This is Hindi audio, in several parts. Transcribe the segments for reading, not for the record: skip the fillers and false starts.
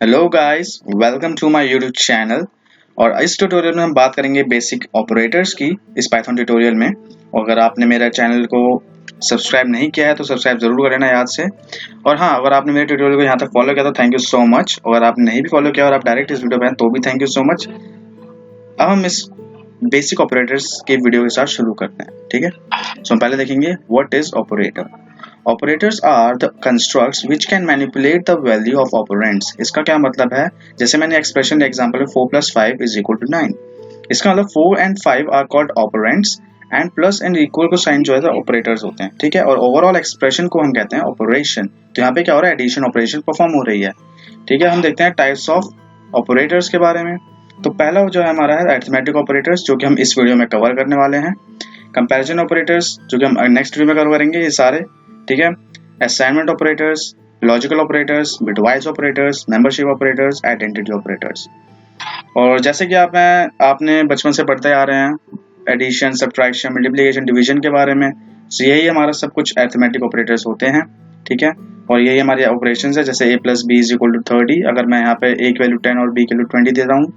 Hello guys, welcome to my YouTube channel. और इस ट्यूटोरियल में हम बात करेंगे बेसिक ऑपरेटर्स की इस पाइथन ट्यूटोरियल में। और अगर आपने मेरा चैनल को सब्सक्राइब नहीं किया है तो सब्सक्राइब जरूर कर लेना याद से। और हाँ, अगर आपने मेरे ट्यूटोरियल को यहाँ तक फॉलो किया तो थैंक यू सो मच। अगर आपने नहीं भी फॉलो किया और आप डायरेक्ट इस वीडियो पे हैं तो भी थैंक यू सो मच। अब हम इस बेसिक ऑपरेटर्स के वीडियो के साथ शुरू करते हैं, ठीक है। सो हम पहले देखेंगे what is operator. Operators are the constructs which can manipulate the value of operands. इसका क्या मतलब है, जैसे मैंने एक्सप्रेशन एग्जांपल में 4 + 5 = 9। इसका मतलब 4 and 5 are called operands and plus and equal को साइन जो है ऑपरेटर्स होते हैं, ठीक है। और ओवरऑल एक्सप्रेशन को हम कहते हैं ऑपरेशन। तो यहाँ पे क्या हो रहा है, एडिशन ऑपरेशन परफॉर्म हो रही है, ठीक है। हम देखते हैं टाइप्स ऑफ ऑपरेटर्स के बारे में। तो पहला जो है हमारा है अरिथमेटिक ऑपरेटर्स, जो कि हम इस वीडियो में कवर करने वाले हैं। कंपैरिजन ऑपरेटर्स, जो कि हम नेक्स्ट वीडियो में कवर करेंगे ये सारे, ठीक है। Assignment operators, logical operators, bitwise operators, membership operators, identity operators. और जैसे कि आपने बचपन से पढ़ते आ रहे हैं एडिशन, सब्ट्रैक्शन, मल्टीप्लिकेशन, डिवीजन के बारे में। तो यही हमारा सब कुछ अरिथमेटिक ऑपरेटर्स होते हैं, ठीक है। और यही हमारे ऑपरेशंस है, जैसे a + b = 30। अगर मैं यहाँ पे a की वैल्यू 10 और b की वैल्यू 20 दे रहा हूँ,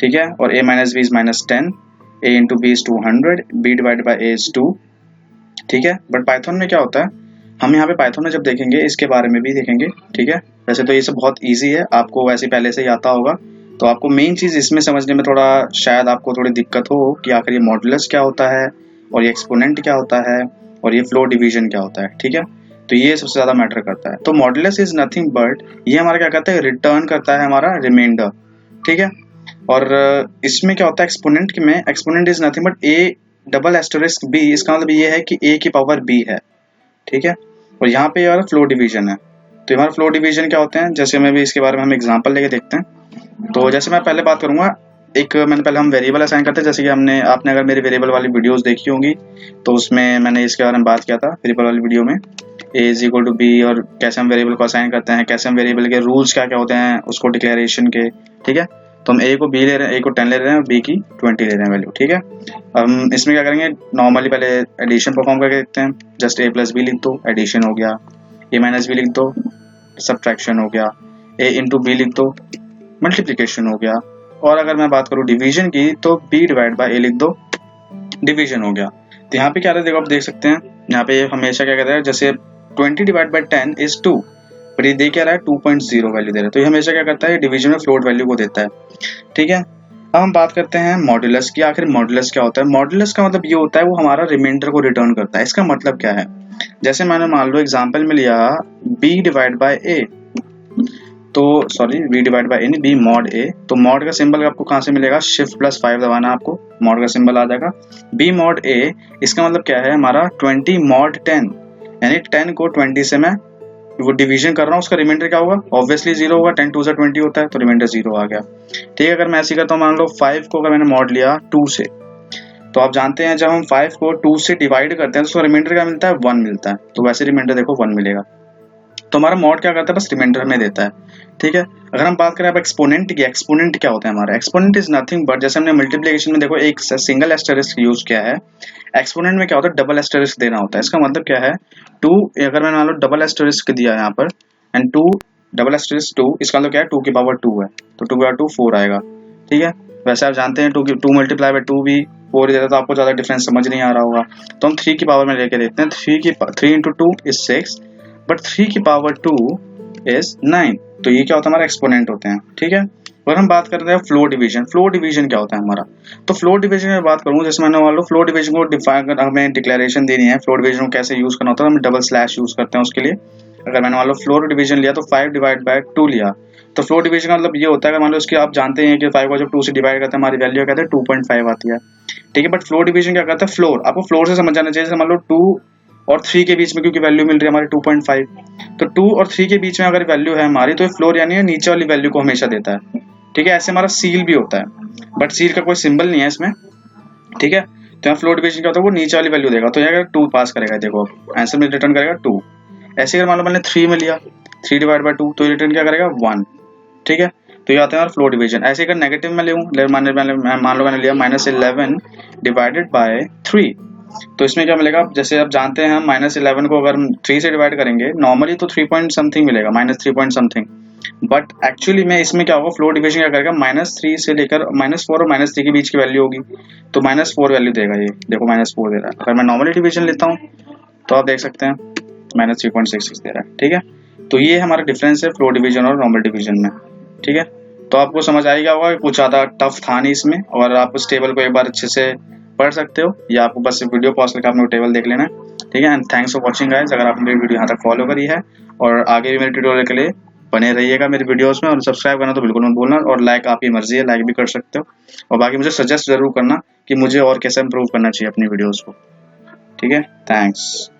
ठीक है। और a - b is -10, a × b is 200, b / a is 2, ठीक है। बट पाइथन में क्या होता है, हम यहाँ पे पाइथन में जब देखेंगे इसके बारे में भी देखेंगे, ठीक है। वैसे तो ये सब बहुत ईजी है, आपको वैसे पहले से ही आता होगा। तो आपको मेन चीज़ इसमें समझने में थोड़ा शायद आपको थोड़ी दिक्कत हो कि आखिर ये मॉडुलस क्या होता है और ये एक्सपोनेंट क्या होता है और ये फ्लोर डिवीजन क्या होता है, ठीक है। तो ये सबसे ज़्यादा मैटर करता है। तो मॉडुलस इज नथिंग बट, ये हमारा क्या करता है, रिटर्न करता है हमारा रिमाइंडर, ठीक है। और इसमें क्या होता है एक्सपोनेंट में, exponent is nothing but a * b। इसका मतलब ये है कि a की पावर b है, ठीक है। और यहाँ पे यार फ्लोर डिवीजन है। तो हमारा फ्लोर डिवीजन क्या होते हैं, जैसे मैं भी इसके बारे में हम एग्जांपल लेके देखते हैं। तो जैसे मैं पहले बात करूंगा, मैंने पहले हम वेरिएबल असाइन करते हैं। जैसे कि आपने अगर मेरी वेरिएबल वाली वीडियोस देखी होंगी तो उसमें मैंने इसके बारे में बात किया था वेरिएबल वाली वीडियो में, a = b, और कैसे हम वेरिएबल को असाइन करते हैं, कैसे हम वेरिएबल के रूल्स क्या क्या होते हैं उसको डिक्लेरेशन के, ठीक है। तो हम a को b ले रहे हैं, a को 10 ले रहे हैं और b की 20 ले रहे हैं वैल्यू, ठीक है। हम इसमें क्या करेंगे, नॉर्मली पहले एडिशन परफॉर्म करके देखते हैं। जस्ट a + b लिख दो, एडिशन हो गया। a - b लिख दो, सब्ट्रैक्शन हो गया। a × b लिख दो, मल्टीप्लिकेशन हो गया। और अगर मैं बात करूँ डिवीजन की तो b / a लिख दो, डिवीजन हो गया। तो यहाँ पे क्या देखो, आप देख सकते हैं यहाँ पे हमेशा क्या कहता है, जैसे 20 / 10 is 2, पर ये दे क्या रहा है 2.0 वैल्यू दे रहा है। तो ये हमेशा क्या करता है, डिवीजन में फ्लोट वैल्यू को देता है, ठीक है। अब हम बात करते हैं मॉडुलस की। आखिर मॉडुलस क्या होता है, मॉडुलस का मतलब ये होता है वो हमारा रिमाइंडर को रिटर्न करता है। इसका मतलब क्या है, जैसे मैंने मान लो एग्जांपल में लिया b / a, तो सॉरी b / a नहीं, b mod a। तो mod का सिंबल आपको कहाँ से मिलेगा, Shift + 5 दबाना, आपको mod का सिंबल आ जाएगा। b mod a, इसका मतलब क्या है हमारा 20 mod 10, यानी 10 को 20 से मैं वो डिवीजन कर रहा हूँ, उसका रिमाइंडर क्या होगा, ऑब्वियसली 0 होगा। 10 × 2 = 20 होता है, तो रिमाइंडर 0 आ गया, ठीक है। अगर मैं ऐसे करता हूँ, मान लो 5 को अगर मैंने मॉड लिया 2 से, तो आप जानते हैं जब हम 5 को 2 से डिवाइड करते हैं तो उसका रिमाइंडर क्या मिलता है, 1 मिलता है। तो वैसे रिमाइंडर देखो 1 मिलेगा। तो हमारा मॉड क्या करता है, बस रिमाइंडर में देता है, ठीक है। अगर हम बात करें अब एक्सपोनेंट की, एक्सपोनेंट क्या होता है हमारा, एक्सपोनेंट इज नथिंग बट, जैसे हमने मल्टीप्लिकेशन में देखो एक सिंगल एस्टेरिस्क यूज किया है, एक्सपोनेंट में क्या होता है डबल एस्टेरिस्क देना होता है। इसका मतलब क्या है, 2 अगर मैंने मान लो डबल एस्टेरिस्क दिया यहाँ पर एंड 2 डबल एस्टेरिस्क 2, इसका मतलब क्या है 2 की पावर 2 है, तो 2 की पावर 2 4 आएगा, ठीक है। वैसे आप जानते हैं 2 × 2 भी 4 देता है, तो आपको ज्यादा डिफरेंस समझ नहीं आ रहा होगा। तो हम 3 की पावर में लेके देखते हैं। 3 × 2 is 6, बट 3 की पावर 2 is 9। तो ये क्या होता है, हमारा एक्सपोनेंट होते हैं, ठीक है। और हम बात करते हैं फ्लोर डिवीजन। फ्लोर डिवीजन क्या होता है हमारा, तो फ्लोर डिवीजन में बात करूँ, जैसे मैंने मान लो फ्लोर डिवीजन को डिफाइन कर, हमें डिक्लेरेशन देनी है फ्लोर डिवीजन को कैसे यूज करना होता है, हम डबल स्लैश यूज करते हैं उसके लिए। अगर मैंने मान लो फ्लोर डिवीजन लिया तो 5 / 2 लिया, तो फ्लोर डिवीजन का मतलब ये होता है कि मान लो इसकी आप जानते हैं कि 5 को जब 2 से डिवाइड करते हैं हमारी वैल्यू कहते हैं 2.5 आती है, ठीक है। बट फ्लोर डिवीजन क्या करता है, फ्लोर आपको फ्लोर से समझ जाना चाहिए। मान लो 2 और 3 के बीच में क्योंकि वैल्यू मिल रही है हमारी 2.5, तो 2 और 3 के बीच में अगर वैल्यू है हमारी तो फ्लोर यानी नीचे वाली वैल्यू को हमेशा देता है, ठीक है। ऐसे हमारा सील भी होता है, बट सील का कोई सिंबल नहीं है इसमें, ठीक है। तो यहाँ फ्लोर डिवीजन क्या होता है, वो नीचे वाली वैल्यू देगा, तो यहाँ 2 पास करेगा, देखो आंसर में रिटर्न करेगा 2। ऐसे अगर मान लो मैंने 3 में लिया 3 / 2, तो ये रिटर्न क्या करेगा 1, ठीक है। तो ये आता है फ्लोर डिवीजन। ऐसे अगर नेगेटिव में लूँ, मान लो मैंने लिया -11 / 3, तो इसमें क्या मिलेगा, जैसे आप जानते हैं हम -11 को अगर हम 3 से डिवाइड करेंगे नॉर्मली तो 3 पॉइंट समथिंग मिलेगा, -3 पॉइंट समथिंग। बट एक्चुअली में इसमें क्या होगा, फ्लोट डिवीजन क्या करेगा, -3 से लेकर -4 और -3 के बीच की वैल्यू होगी, तो -4 वैल्यू देगा। ये देखो -4 दे रहा है। अगर मैं नॉर्मली डिवीजन लेता हूँ तो आप देख सकते हैं -3.66 दे रहा है। ठीक है, तो ये हमारा डिफरेंस है फ्लोट डिवीजन और नॉर्मल डिवीजन में। ठीक है, तो आपको समझ आ गया होगा कि कुछ ज़्यादा टफ था नहीं इसमें, और आप उस टेबल को एक बार अच्छे से पढ़ सकते हो, या आपको बस वीडियो पॉज करके आपने टेबल देख लेना है। ठीक है, and thanks for watching guys. अगर आपने मेरी वीडियो यहाँ तक फॉलो करी है और आगे भी मेरे ट्यूटोरियल के लिए बने रहिएगा मेरी वीडियोस में, और सब्सक्राइब करना तो बिल्कुल मत भूलना, और लाइक आपकी मर्जी है, लाइक भी कर सकते हो, और बाकी मुझे सजेस्ट जरूर करना कि मुझे और कैसे इम्प्रूव करना चाहिए अपनी वीडियोस को। ठीक है, थैंक्स।